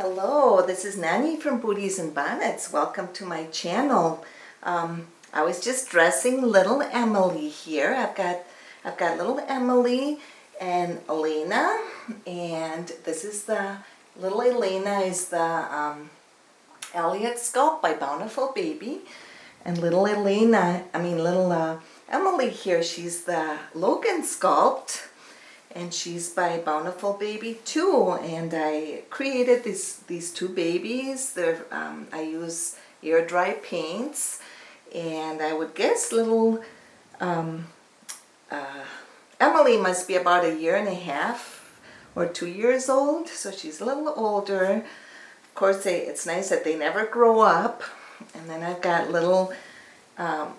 Hello, this is Nanny from Booties and Bonnets. Welcome to my channel. I was just dressing little Emily here. I've got little Emily and Elena, and this is the little Elena is the Elliot sculpt by Bountiful Baby, and little Emily here, she's the Logan sculpt. And she's by Bountiful Baby too. And I created these two babies. I use air dry paints, and I would guess little Emily must be about 1.5 or 2 years old, so she's a little older. Of course, it's nice that they never grow up. And then I've got little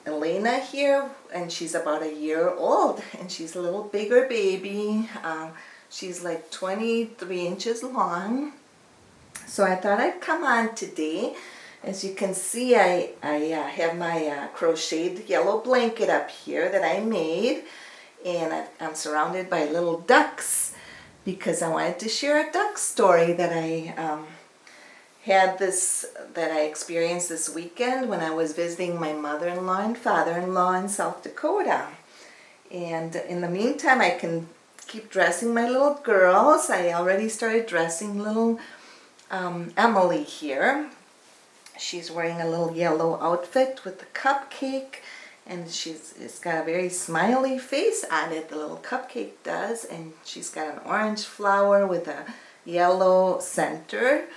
Elena here, and she's about 1 year old, and she's a little bigger baby. She's like 23 inches long. So I thought I'd come on today. As you can see, I have my crocheted yellow blanket up here that I made, and I'm surrounded by little ducks because I wanted to share a duck story that I experienced this weekend when I was visiting my mother-in-law and father-in-law in South Dakota. And in the meantime, I can keep dressing my little girls. I already started dressing little Emily here. She's wearing a little yellow outfit with the cupcake, and it's got a very smiley face on it, the little cupcake does, and she's got an orange flower with a yellow center.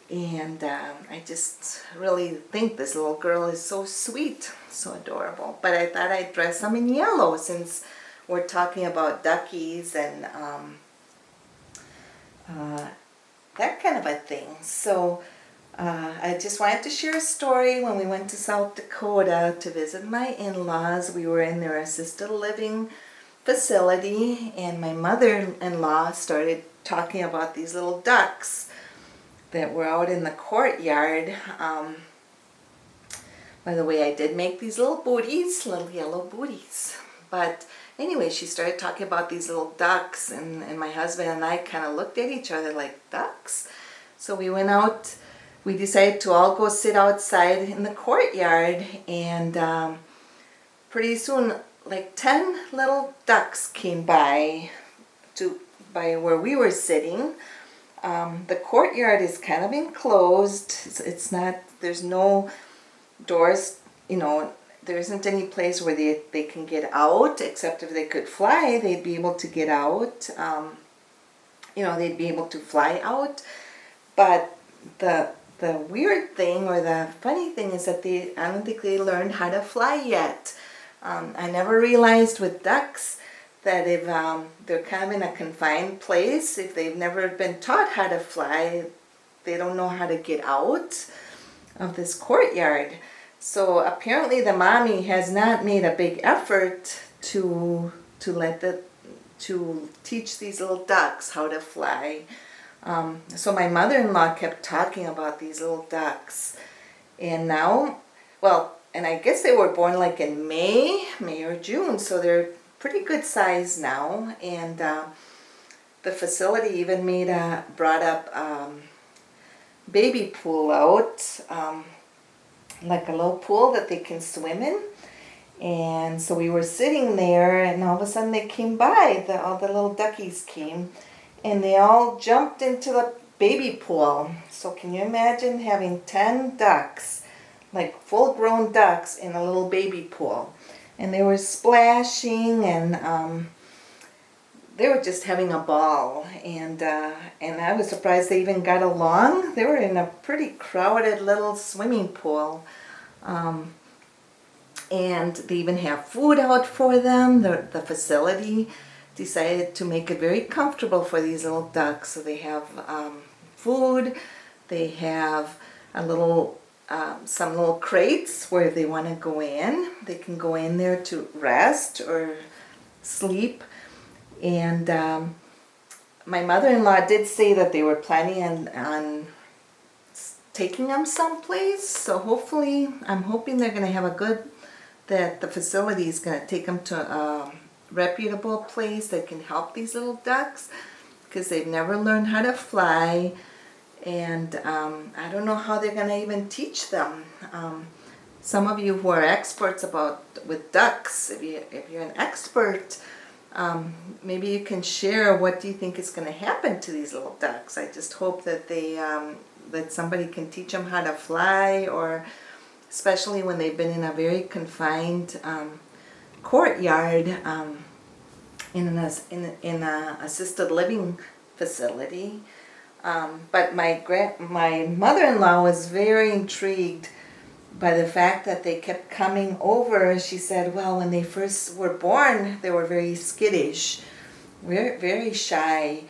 And I just really think this little girl is so sweet, so adorable. But I thought I'd dress them in yellow since we're talking about duckies and that kind of a thing. So I just wanted to share a story. When we went to South Dakota to visit my in-laws, we were in their assisted living facility, and my mother-in-law started talking about these little ducks that were out in the courtyard. By the way, I did make these little booties, little yellow booties. But anyway, she started talking about these little ducks, and my husband and I kind of looked at each other like, ducks? So we went out, we decided to all go sit outside in the courtyard, and pretty soon like 10 little ducks came by where we were sitting. The courtyard is kind of enclosed. It's not, there's no doors, there isn't any place where they can get out, except if they could fly, they'd be able to get out. They'd be able to fly out. But the weird thing, or the funny thing, is that I don't think they learned how to fly yet. I never realized with ducks that if they're kind of in a confined place, if they've never been taught how to fly, they don't know how to get out of this courtyard. So apparently the mommy has not made a big effort to teach these little ducks how to fly. So my mother-in-law kept talking about these little ducks, and now, and I guess they were born like in May or June, so they're pretty good size now. And the facility even brought up baby pool out, like a little pool that they can swim in. And so we were sitting there, and all of a sudden they came by, all the little duckies came, and they all jumped into the baby pool. So can you imagine having 10 ducks, like full-grown ducks, in a little baby pool? And they were splashing, and they were just having a ball. And I was surprised they even got along. They were in a pretty crowded little swimming pool. And they even have food out for them. The facility decided to make it very comfortable for these little ducks. So they have food. They have some little crates where they want to go in. They can go in there to rest or sleep. And my mother-in-law did say that they were planning on taking them someplace. So hopefully, I'm hoping they're going to have that the facility is going to take them to a reputable place that can help these little ducks, because they've never learned how to fly. and I don't know how they're going to even teach them. Some of you who are experts with ducks, if you're an expert, maybe you can share what do you think is going to happen to these little ducks. I just hope that that somebody can teach them how to fly, or especially when they've been in a very confined courtyard in an assisted living facility. But my mother-in-law was very intrigued by the fact that they kept coming over. She said, well, when they first were born, they were very skittish, very, very shy.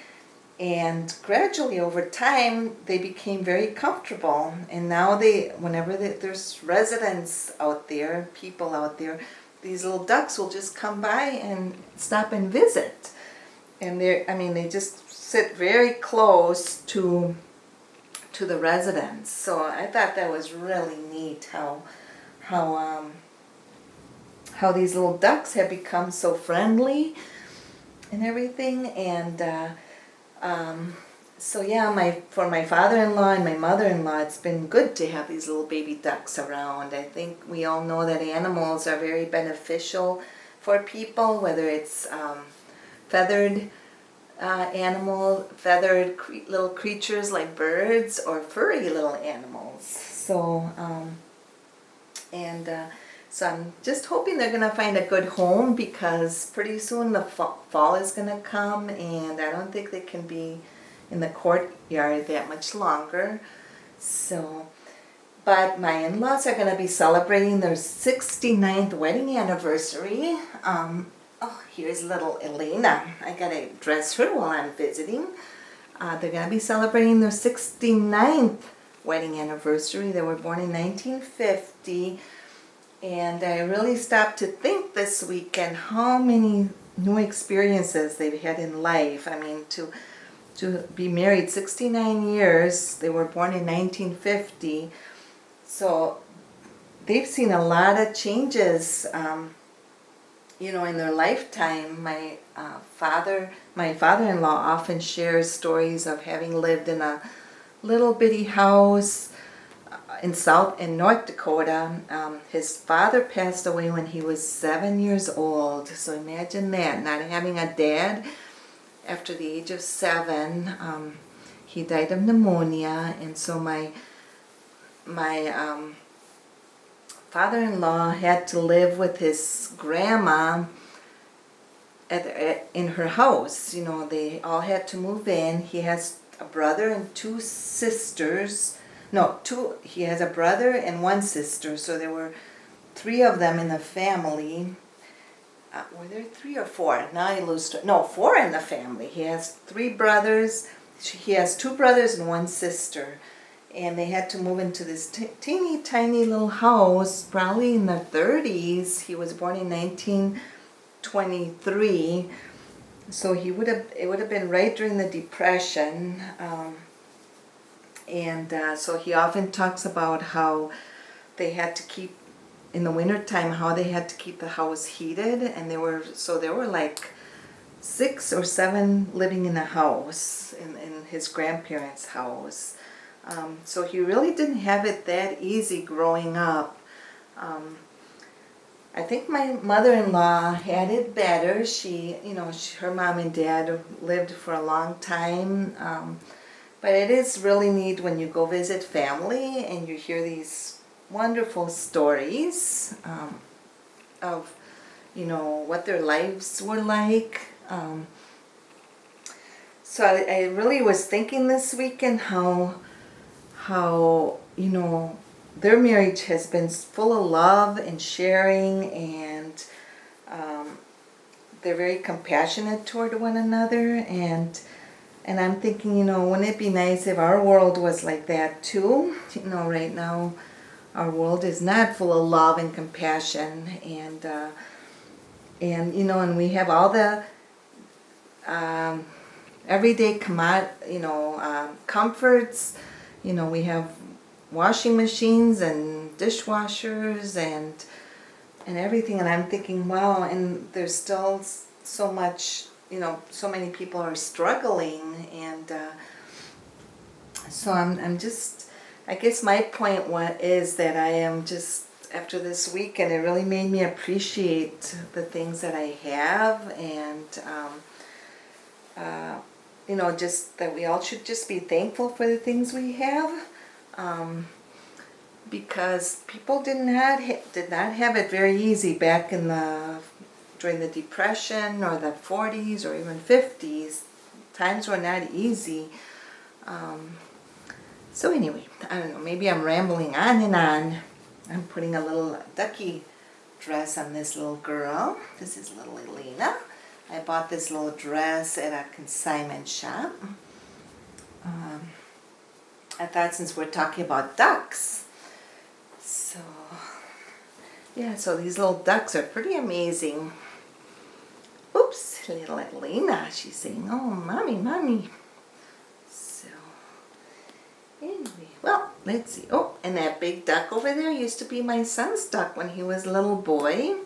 And gradually over time, they became very comfortable. And now whenever there's residents out there, people out there, these little ducks will just come by and stop and visit. And they just sit very close to the residents. So I thought that was really neat how these little ducks have become so friendly and everything. And so yeah, for my father-in-law and my mother-in-law, it's been good to have these little baby ducks around. I think we all know that animals are very beneficial for people, whether it's feathered little creatures like birds, or furry little animals. So so I'm just hoping they're gonna find a good home, because pretty soon the fall is gonna come, and I don't think they can be in the courtyard that much longer. So, but my in-laws are gonna be celebrating their 69th wedding anniversary. Oh, here's little Elena. I gotta dress her while I'm visiting. They're gonna be celebrating their 69th wedding anniversary. They were born in 1950. And I really stopped to think this weekend how many new experiences they've had in life. I mean, to be married 69 years, they were born in 1950. So they've seen a lot of changes, in their lifetime. My father-in-law often shares stories of having lived in a little bitty house in North Dakota. His father passed away when he was 7 years old. So imagine that, not having a dad after the age of 7. He died of pneumonia, and so my father-in-law had to live with his grandma in her house. They all had to move in. He has a brother and two sisters. No, he has a brother and one sister, so there were 3 of them in the family. Were there 3 or 4? Now I lose track. No, 4 in the family. He has 3 brothers. He has 2 brothers and 1 sister. And they had to move into this teeny tiny little house, probably in the 30s. He was born in 1923. So it would have been right during the Depression. So he often talks about how they had to keep, in the wintertime, how they had to keep the house heated. And there were like 6 or 7 living in the house, in his grandparents' house. So he really didn't have it that easy growing up. I think my mother-in-law had it better. Her mom and dad lived for a long time. But it is really neat when you go visit family and you hear these wonderful stories of, what their lives were like. So I really was thinking this weekend how their marriage has been full of love and sharing, and they're very compassionate toward one another. And I'm thinking, wouldn't it be nice if our world was like that too? Right now our world is not full of love and compassion, and we have all the everyday comforts. We have washing machines and dishwashers and everything, and I'm thinking, wow, and there's still so much, so many people are struggling, and So I'm just, I guess my point is that I am just, after this weekend, it really made me appreciate the things that I have, and just that we all should just be thankful for the things we have, because people did not have it very easy back during the Depression or the 40s or even 50s. Times were not easy. So anyway, I don't know, maybe I'm rambling on and on. I'm putting a little ducky dress on this little girl. This is little Elena. I bought this little dress at a consignment shop. I thought, since we're talking about ducks, so yeah, so these little ducks are pretty amazing. Oops, little Elena, she's saying, "Oh, mommy, mommy." So anyway, well, let's see. Oh, and that big duck over there used to be my son's duck when he was a little boy.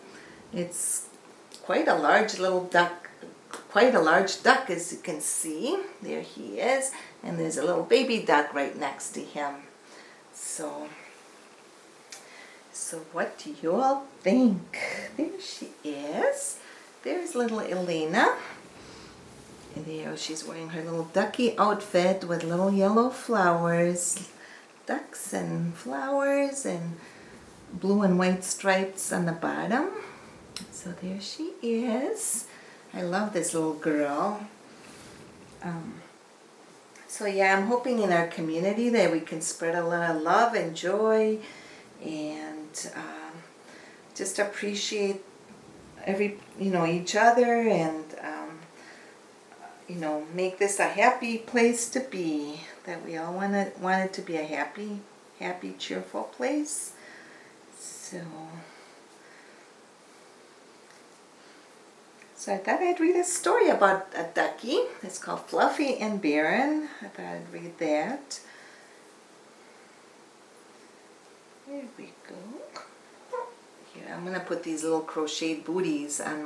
It's quite a large little duck, quite a large duck, as you can see. There he is, and there's a little baby duck right next to him. So what do you all think? There she is. There's little Elena. And there she's wearing her little ducky outfit with little yellow flowers, ducks and flowers and blue and white stripes on the bottom. So there she is. I love this little girl. So yeah, I'm hoping in our community that we can spread a lot of love and joy, and just appreciate each other, and make this a happy place to be. That we all want it to be a happy, cheerful place. So I thought I'd read a story about a ducky. It's called Fluffy and Barren. I thought I'd read that. There we go. Here, I'm going to put these little crocheted booties on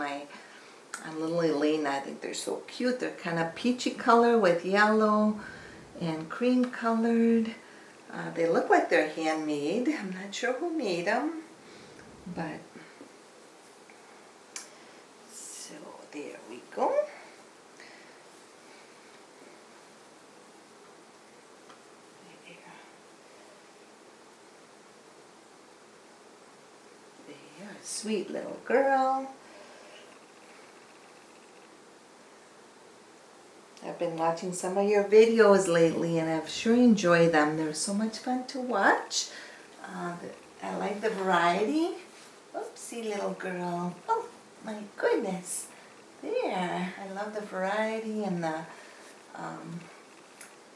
little Elena. I think they're so cute. They're kind of peachy color with yellow and cream colored. They look like they're handmade. I'm not sure who made them, but so there we go. There, sweet little girl. I've been watching some of your videos lately, and I've sure enjoyed them. They're so much fun to watch. I like the variety. Oopsie, little girl. Oh, my goodness. There. I love the variety, and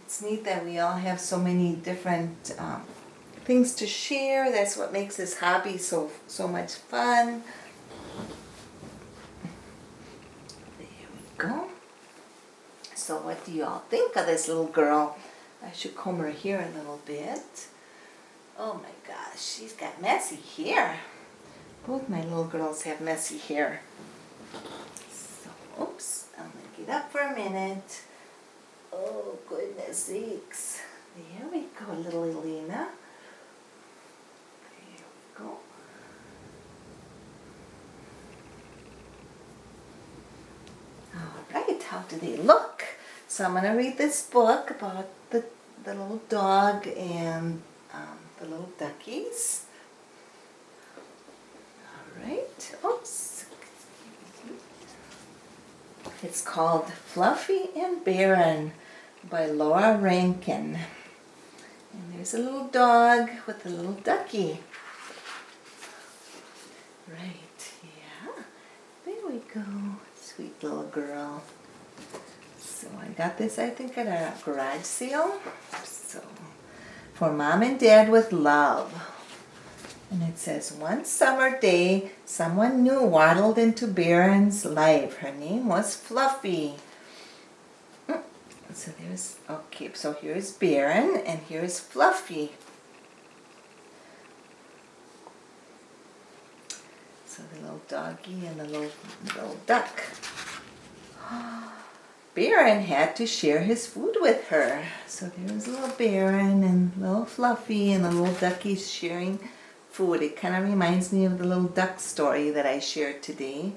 it's neat that we all have so many different things to share. That's what makes this hobby so much fun. There we go. So what do you all think of this little girl? I should comb her hair a little bit. Oh my gosh, she's got messy hair. Both my little girls have messy hair. So, oops, I'm going to get up for a minute. Oh, goodness sakes. There we go, little Elena. There we go. All right, how do they look? So I'm going to read this book about the little dog and the little duckies. All right. Oops. It's called Fluffy and Barren by Laura Rankin. And there's a little dog with a little ducky. Right, yeah. There we go. Sweet little girl. So I got this, I think, at a garage sale. So, for Mom and Dad with love. And it says, one summer day, someone new waddled into Barren's life. Her name was Fluffy. So there's, okay, so here's Barren and here's Fluffy. So the little doggy and the little duck. Baron had to share his food with her. So there's little Baron and little Fluffy and the little duckies sharing food. It kind of reminds me of the little duck story that I shared today.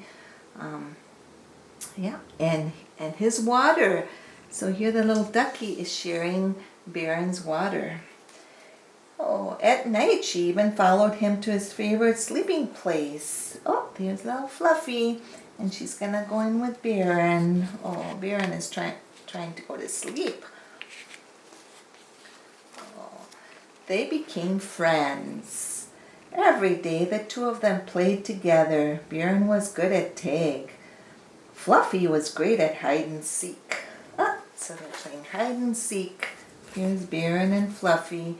Yeah, and his water. So here the little ducky is sharing Baron's water. Oh, at night she even followed him to his favorite sleeping place. Oh, there's little Fluffy, and she's gonna go in with Baron. Oh, Baron is trying to go to sleep. Oh, they became friends. Every day the two of them played together. Baron was good at tag. Fluffy was great at hide and seek. So they're playing hide and seek. Here's Baron and Fluffy,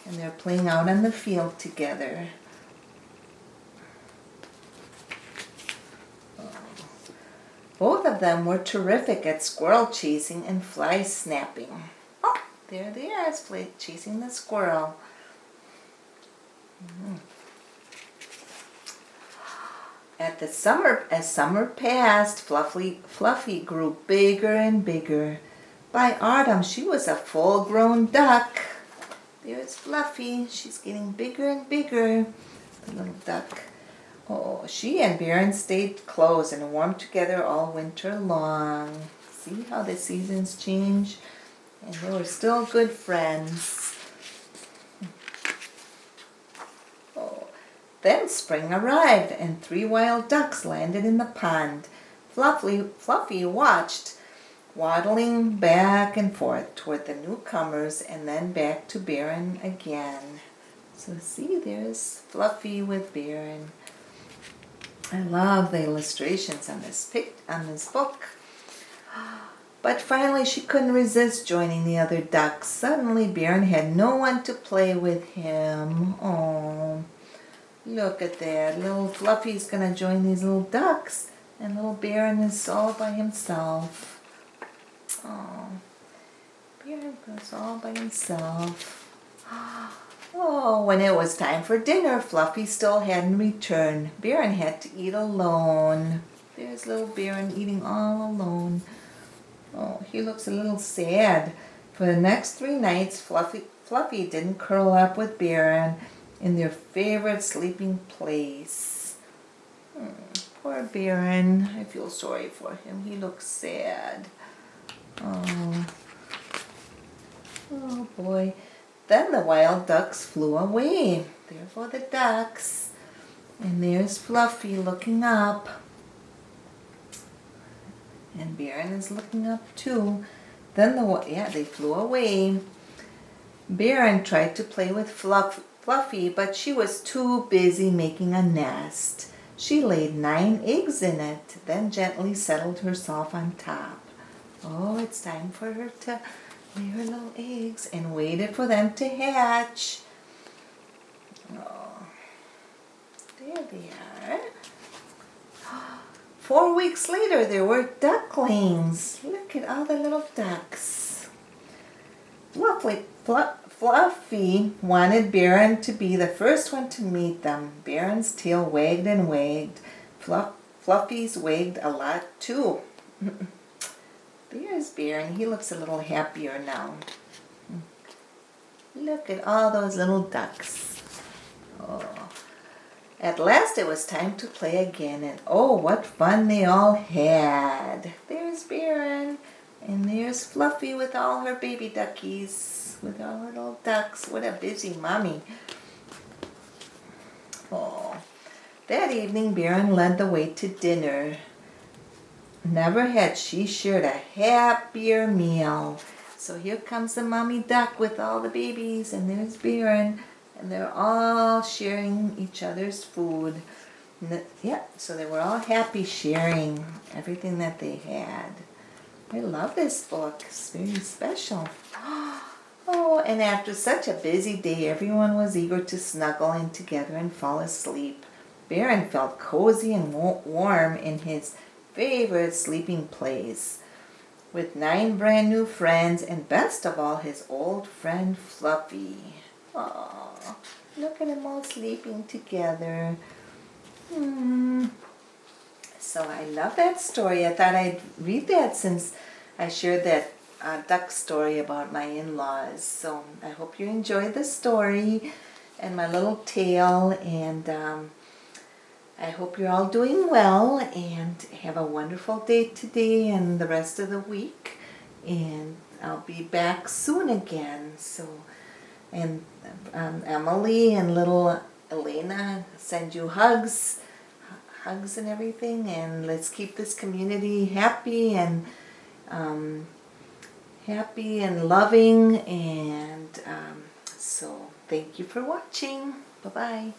and they're playing out on the field together. Both of them were terrific at squirrel chasing and fly snapping. Oh, there they are, chasing the squirrel. As summer passed, Fluffy grew bigger and bigger. By autumn, she was a full-grown duck. There's Fluffy. She's getting bigger and bigger, the little duck. Oh, she and Baron stayed close and warm together all winter long. See how the seasons change? And they were still good friends. Oh, then spring arrived and 3 wild ducks landed in the pond. Fluffy watched, waddling back and forth toward the newcomers and then back to Baron again. So see, there's Fluffy with Baron. I love the illustrations on this book. But finally she couldn't resist joining the other ducks. Suddenly Baron had no one to play with him. Oh, look at that. Little Fluffy's going to join these little ducks, and little Baron is all by himself. Oh, Baron goes all by himself. Oh, when it was time for dinner, Fluffy still hadn't returned. Baron had to eat alone. There's little Baron eating all alone. Oh, he looks a little sad. For the next 3 nights, Fluffy didn't curl up with Baron in their favorite sleeping place. Poor Baron. I feel sorry for him. He looks sad. Oh boy. Then the wild ducks flew away. There go the ducks. And there's Fluffy looking up. And Baron is looking up too. Then they flew away. Baron tried to play with Fluffy, but she was too busy making a nest. She laid 9 eggs in it, then gently settled herself on top. Oh, it's time for her to lay her little eggs, and waited for them to hatch. Oh, there they are. 4 weeks later, there were ducklings. Look at all the little ducks. Fluffy wanted Baron to be the first one to meet them. Baron's tail wagged and wagged. Fluffy's wagged a lot too. There's Baron. He looks a little happier now. Look at all those little ducks. Oh. At last it was time to play again, and oh, what fun they all had. There's Baron, and there's Fluffy with all her baby duckies, with all her little ducks. What a busy mommy. Oh. That evening, Baron led the way to dinner. Never had she shared a happier meal. So here comes the mommy duck with all the babies, and there's Baron, and they're all sharing each other's food. So they were all happy sharing everything that they had. I love this book. It's very special. Oh, and after such a busy day, everyone was eager to snuggle in together and fall asleep. Baron felt cozy and warm in his favorite sleeping place, with 9 brand new friends, and best of all, his old friend Fluffy. Aww, look at them all sleeping together. So I love that story. I thought I'd read that since I shared that duck story about my in-laws. So I hope you enjoyed the story and my little tale, and I hope you're all doing well and have a wonderful day today and the rest of the week. And I'll be back soon again. So, and Emily and little Elena send you hugs and everything. And let's keep this community happy and loving. And so thank you for watching. Bye-bye.